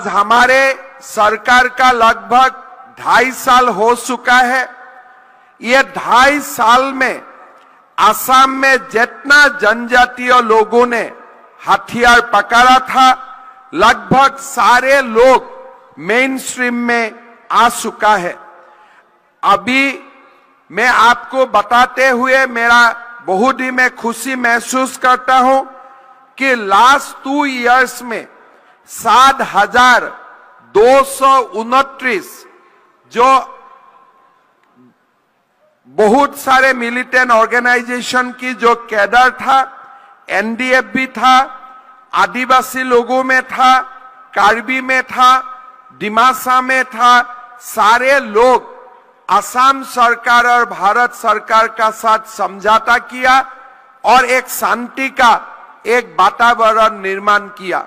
हमारे सरकार का लगभग 2.5 साल हो चुका है। ये 2.5 साल में असम में जितना जनजातीय लोगों ने हथियार पकड़ा था, लगभग सारे लोग मेन स्ट्रीम में आ चुका है। अभी मैं आपको बताते हुए मेरा बहुत ही मैं खुशी महसूस करता हूं कि लास्ट 2 इयर्स में 7,229 जो बहुत सारे मिलिटेंट ऑर्गेनाइजेशन की जो कैडर था, एनडीएफ भी था, आदिवासी लोगों में था, कार्बी में था, डिमासा में था, सारे लोग असम सरकार और भारत सरकार का साथ समझौता किया और एक शांति का एक वातावरण निर्माण किया।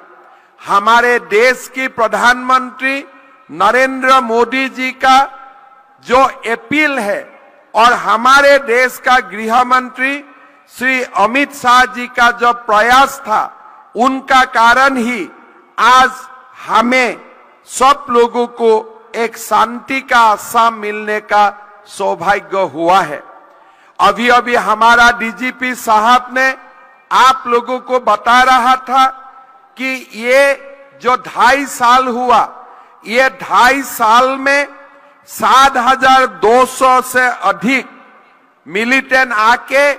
हमारे देश की प्रधानमंत्री नरेंद्र मोदी जी का जो अपील है और हमारे देश का गृह मंत्री श्री अमित शाह जी का जो प्रयास था, उनका कारण ही आज हमें सब लोगों को एक शांति का आसाम मिलने का सौभाग्य हुआ है। अभी अभी हमारा डीजीपी साहब ने आप लोगों को बता रहा था कि ये जो 2.5 साल हुआ, ये 2.5 साल में 7,200 से अधिक मिलिटेंट आके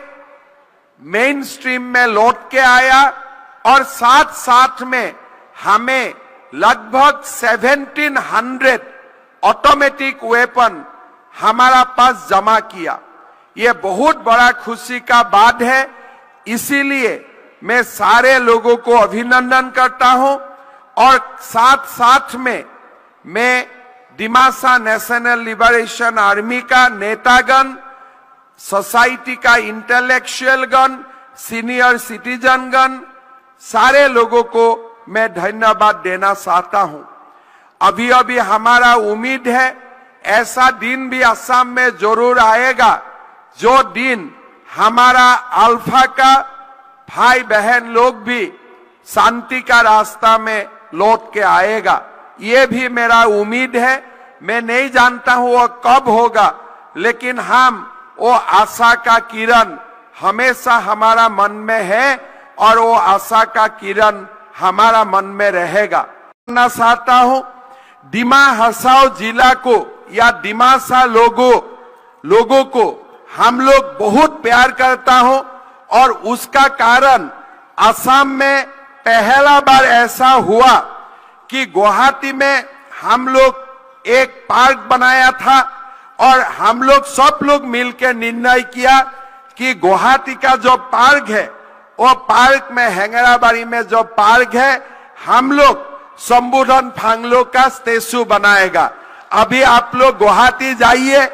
मेन स्ट्रीम में लौट के आया और साथ साथ में हमें लगभग 1700 ऑटोमेटिक वेपन हमारा पास जमा किया। ये बहुत बड़ा खुशी का बात है। इसीलिए मैं सारे लोगों को अभिनंदन करता हूं और साथ साथ में मैं डिमासा नेशनल लिबरेशन आर्मी का नेतागण, सोसाइटी का इंटेलेक्चुअल गण, सीनियर सिटीजन गण, सारे लोगों को मैं धन्यवाद देना चाहता हूं। अभी अभी हमारा उम्मीद है ऐसा दिन भी असम में जरूर आएगा, जो दिन हमारा अल्फा का भाई बहन लोग भी शांति का रास्ता में लौट के आएगा। ये भी मेरा उम्मीद है। मैं नहीं जानता हूं वो कब होगा, लेकिन हम वो आशा का किरण हमेशा हमारा मन में है और वो आशा का किरण हमारा मन में रहेगा। मैं चाहता हूं डिमा हसाओ जिला को या डिमासा लोगों को हम लोग बहुत प्यार करता हूं और उसका कारण असम में पहला बार ऐसा हुआ कि गुवाहाटी में हम लोग एक पार्क बनाया था और हम लोग सब लोग मिलकर निर्णय किया कि गुवाहाटी का जो पार्क है, वो पार्क में हेंगराबाड़ी में जो पार्क है, हम लोग शंभुधन फांगलो का स्टेचू बनाएगा। अभी आप लोग गुवाहाटी जाइए,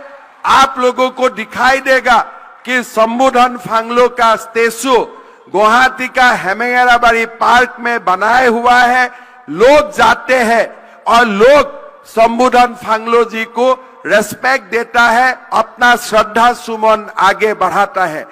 आप लोगों को दिखाई देगा कि शंभुधन फांगलो का स्टेचू गुवाहाटी का हेंगराबाड़ी पार्क में बनाया हुआ है। लोग जाते हैं और लोग शंभुधन फांगलो जी को रेस्पेक्ट देता है, अपना श्रद्धा सुमन आगे बढ़ाता है।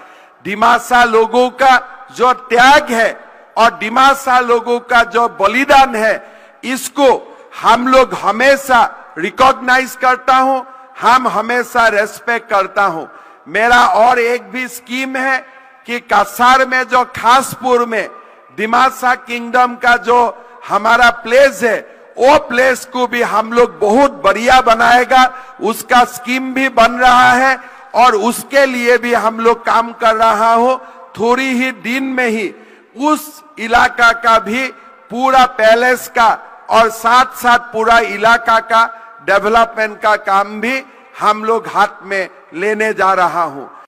डिमासा लोगों का जो त्याग है और डिमासा लोगों का जो बलिदान है, इसको हम लोग हमेशा रिकॉग्नाइज करता हूं, हम हमेशा रेस्पेक्ट करता हूं। मेरा और एक भी स्कीम है कि कसार में जो खासपुर में डिमासा किंगडम का जो हमारा प्लेस है, वो प्लेस को भी हम लोग बहुत बढ़िया बनाएगा। उसका स्कीम भी बन रहा है और उसके लिए भी हम लोग काम कर रहा हो। थोड़ी ही दिन में ही उस इलाका का भी पूरा पैलेस का और साथ साथ पूरा इलाका का डेवलपमेंट का काम भी हम लोग हाथ में लेने जा रहा हूं।